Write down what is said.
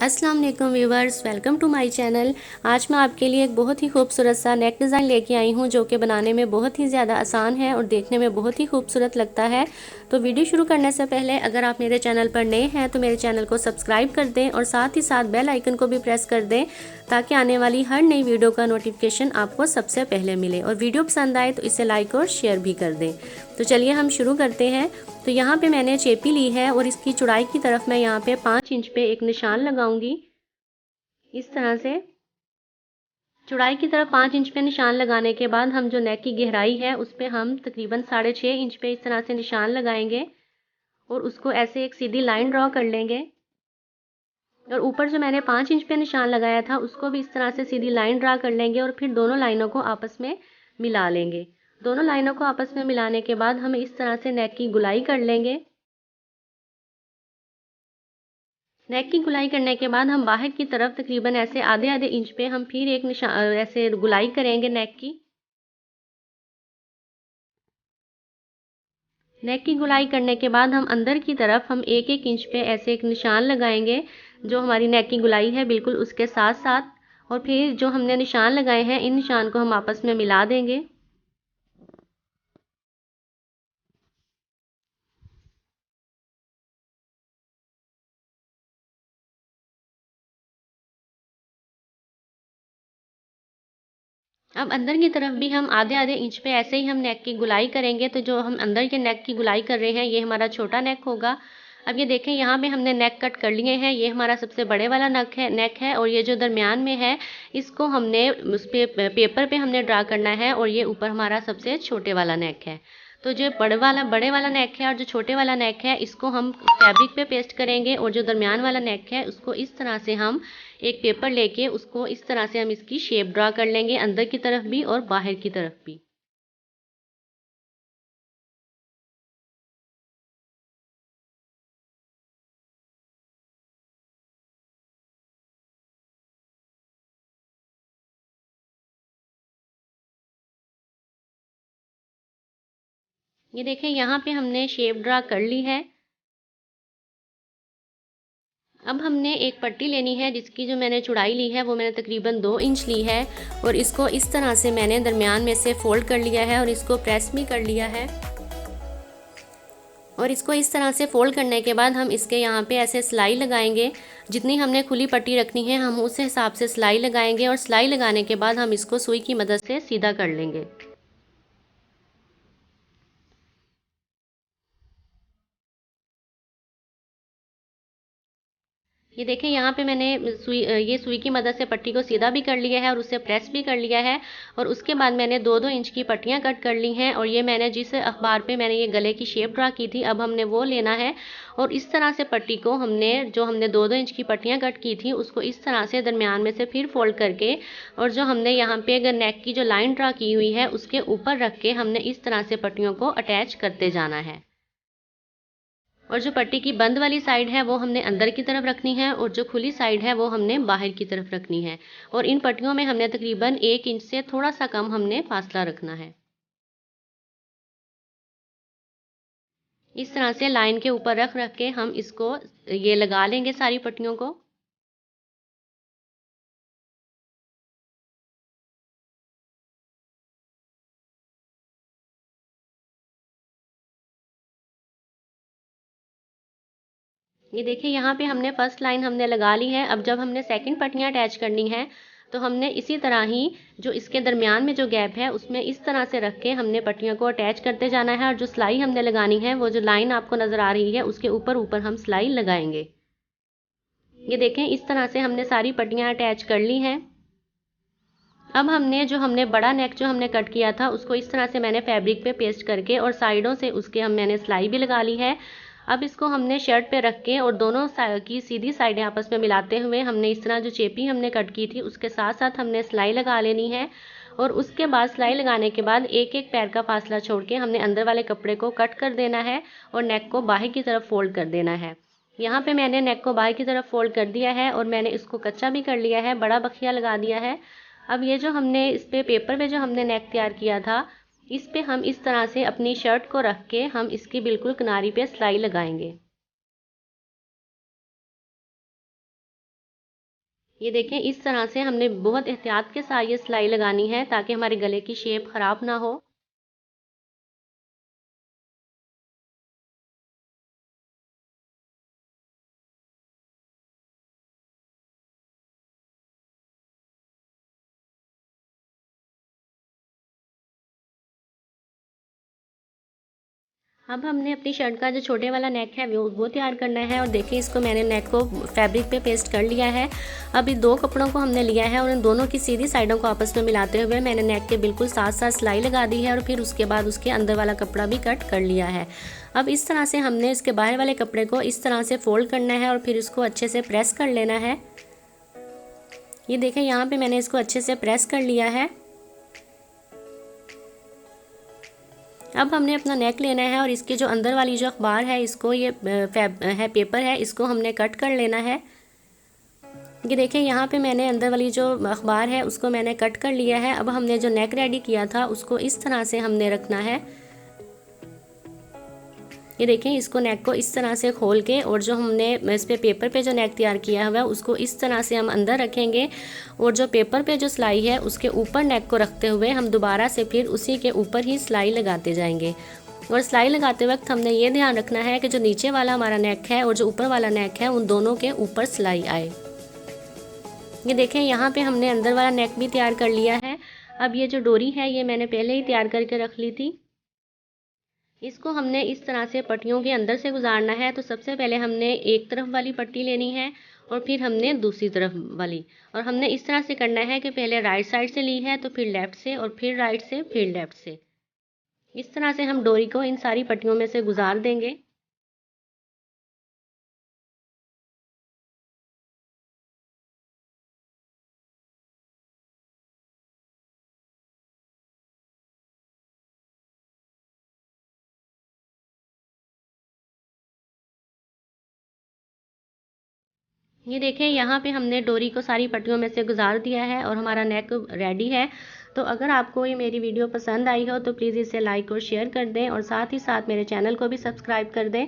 अस्सलाम वालेकुम viewers, welcome to my channel. आज मैं आपके लिए एक बहुत ही खूबसूरत सा नेक डिज़ाइन लेके आई हूँ जो कि बनाने में बहुत ही ज़्यादा आसान है और देखने में बहुत ही खूबसूरत लगता है। तो वीडियो शुरू करने से पहले अगर आप मेरे चैनल पर नए हैं तो मेरे चैनल को सब्सक्राइब कर दें और साथ ही साथ बेल आइकन को भी प्रेस कर दें ताकि आने वाली हर नई वीडियो का नोटिफिकेशन आपको सबसे पहले मिले। और वीडियो पसंद आए तो इसे लाइक और शेयर भी कर दें। तो चलिए हम शुरू करते हैं। तो यहाँ पे मैंने चेपी ली है और इसकी चौड़ाई की तरफ मैं यहाँ पे 5 इंच पे एक निशान लगाऊंगी। इस तरह से चौड़ाई की तरफ 5 इंच पे निशान लगाने के बाद हम जो नेक की गहराई है उस पे हम तकरीबन 6.5 इंच पे इस तरह से निशान लगाएंगे और उसको ऐसे एक सीधी लाइन ड्रॉ कर लेंगे। और ऊपर जो मैंने 5 इंच पे निशान लगाया था उसको भी इस तरह से सीधी लाइन ड्रा कर लेंगे और फिर दोनों लाइनों को आपस में मिला लेंगे। दोनों लाइनों को आपस में मिलाने के बाद हम इस तरह से नेक की गुलाई कर लेंगे। नेक की गुलाई करने के बाद हम बाहर की तरफ तकरीबन ऐसे आधे आधे इंच पे हम फिर एक निशान ऐसे गुलाई करेंगे नेक की। नेक की गुलाई करने के बाद हम अंदर की तरफ हम एक एक इंच पे ऐसे एक निशान लगाएंगे जो हमारी नेक की गुलाई है बिल्कुल उसके साथ साथ। और फिर जो हमने निशान लगाए हैं इन निशान को हम आपस में मिला देंगे। अब अंदर की तरफ भी हम आधे आधे इंच पे ऐसे ही हम नेक की गुलाई करेंगे। तो जो हम अंदर के नेक की गुलाई कर रहे हैं ये हमारा छोटा नेक होगा। अब ये देखें यहाँ पे हमने नेक कट कर लिए हैं। ये हमारा सबसे बड़े वाला नेक है और ये जो दरमियान में है इसको हमने उस पे पेपर पे हमने ड्रा करना है और ये ऊपर हमारा सबसे छोटे वाला नेक है। तो जो बड़े वाला नेक है और जो छोटे वाला नेक है इसको हम फैब्रिक पे पेस्ट करेंगे और जो दरमियान वाला नेक है उसको इस तरह से हम एक पेपर लेके उसको इस तरह से हम इसकी शेप ड्रा कर लेंगे अंदर की तरफ भी और बाहर की तरफ भी। ये देखें यहाँ पे हमने शेप ड्रा कर ली है। अब हमने एक पट्टी लेनी है जिसकी जो मैंने चौड़ाई ली है वो मैंने तकरीबन 2 इंच ली है और इसको इस तरह से मैंने दरमियान में से फोल्ड कर लिया है और इसको प्रेस भी कर लिया है। और इसको इस तरह से फोल्ड करने के बाद हम इसके यहाँ पे ऐसे सिलाई लगाएंगे। जितनी हमने खुली पट्टी रखनी है हम उस हिसाब से सिलाई लगाएंगे और सिलाई लगाने के बाद हम इसको सुई की मदद से सीधा कर लेंगे। ये देखें यहाँ पे मैंने ये सुई की मदद से पट्टी को सीधा भी कर लिया है और उसे प्रेस भी कर लिया है। और उसके बाद मैंने 2-2 इंच की पट्टियाँ कट कर ली हैं और ये मैंने जिस अखबार पे मैंने ये गले की शेप ड्रा की थी अब हमने वो लेना है। और इस तरह से पट्टी को हमने 2-2 इंच की पट्टियाँ कट की थी उसको इस तरह से दरमियान में से फिर फोल्ड करके और जो हमने यहाँ पे अगर नेक की जो लाइन ड्रा की हुई है उसके ऊपर रख के हमने इस तरह से पट्टियों को अटैच करते जाना है। और जो पट्टी की बंद वाली साइड है वो हमने अंदर की तरफ रखनी है और जो खुली साइड है वो हमने बाहर की तरफ रखनी है। और इन पट्टियों में हमने तकरीबन 1 इंच से थोड़ा सा कम हमने फासला रखना है। इस तरह से लाइन के ऊपर रख रख के हम इसको ये लगा लेंगे सारी पट्टियों को। ये देखिए यहाँ पे हमने फर्स्ट लाइन हमने लगा ली है। अब जब हमने सेकंड पट्टियाँ अटैच करनी है तो हमने इसी तरह ही जो इसके दरमियान में जो गैप है उसमें इस तरह से रख के हमने पट्टियों को अटैच करते जाना है। और जो सिलाई हमने लगानी है वो जो लाइन आपको नज़र आ रही है उसके ऊपर ऊपर हम सिलाई लगाएंगे। ये देखें इस तरह से हमने सारी पट्टियाँ अटैच कर ली हैं। अब हमने बड़ा नेक जो हमने कट किया था उसको इस तरह से मैंने फैब्रिक पे पेस्ट करके और साइडों से उसके मैंने सिलाई भी लगा ली है। अब इसको हमने शर्ट पे रख के और दोनों की सीधी साइडें आपस में मिलाते हुए हमने इस तरह जो चेपी हमने कट की थी उसके साथ साथ हमने सिलाई लगा लेनी है। और उसके बाद सिलाई लगाने के बाद एक एक पैर का फासला छोड़ के हमने अंदर वाले कपड़े को कट कर देना है और नेक को बाहर की तरफ फोल्ड कर देना है। यहाँ पे मैंने नेक को बाहर की तरफ फोल्ड कर दिया है और मैंने इसको कच्चा भी कर लिया है, बड़ा बखिया लगा दिया है। अब ये जो हमने इस पे पेपर पे जो हमने नेक तैयार किया था इस पे हम इस तरह से अपनी शर्ट को रख के हम इसकी बिल्कुल किनारी पे सिलाई लगाएंगे। ये देखें, इस तरह से हमने बहुत एहतियात के साथ ये सिलाई लगानी है ताकि हमारे गले की शेप ख़राब ना हो। अब हमने अपनी शर्ट का जो छोटे वाला नेक है वो तैयार करना है। और देखिए, इसको मैंने नेक को फैब्रिक पे पेस्ट कर लिया है। अब इन दो कपड़ों को हमने लिया है और इन दोनों की सीधी साइडों को आपस में मिलाते हुए मैंने नेक के बिल्कुल साथ साथ सिलाई लगा दी है और फिर उसके बाद उसके अंदर वाला कपड़ा भी कट कर लिया है। अब इस तरह से हमने इसके बाहर वाले कपड़े को इस तरह से फोल्ड करना है और फिर इसको अच्छे से प्रेस कर लेना है। ये देखें, यहाँ पे मैंने इसको अच्छे से प्रेस कर लिया है। अब हमने अपना नेक लेना है और इसके जो अंदर वाली जो अखबार है, इसको ये पेपर है, इसको हमने कट कर लेना है। ये देखिए, यहाँ पे मैंने अंदर वाली जो अखबार है उसको मैंने कट कर लिया है। अब हमने जो नेक रेडी किया था उसको इस तरह से हमने रखना है। ये देखें, इसको नेक को इस तरह से खोल के और जो हमने इस पे पेपर पे जो नेक तैयार किया हुआ है उसको इस तरह से हम अंदर रखेंगे और जो पेपर पे जो सिलाई है उसके ऊपर नेक को रखते हुए हम दोबारा से फिर उसी के ऊपर ही सिलाई लगाते जाएंगे। और सिलाई लगाते वक्त हमने ये ध्यान रखना है कि जो नीचे वाला हमारा नेक है और जो ऊपर वाला नेक है उन दोनों के ऊपर सिलाई आए। ये देखें, यहाँ पे हमने अंदर वाला नेक भी तैयार कर लिया है। अब ये जो डोरी है ये मैंने पहले ही तैयार करके रख ली थी। इसको हमने इस तरह से पट्टियों के अंदर से गुजारना है। तो सबसे पहले हमने एक तरफ वाली पट्टी लेनी है और फिर हमने दूसरी तरफ वाली, और हमने इस तरह से करना है कि पहले राइट साइड से ली है तो फिर लेफ़्ट से और फिर राइट से फिर लेफ़्ट से। इस तरह से हम डोरी को इन सारी पट्टियों में से गुजार देंगे। ये देखें, यहाँ पे हमने डोरी को सारी पट्टियों में से गुजार दिया है और हमारा नेक रेडी है। तो अगर आपको ये मेरी वीडियो पसंद आई हो तो प्लीज़ इसे लाइक और शेयर कर दें और साथ ही साथ मेरे चैनल को भी सब्सक्राइब कर दें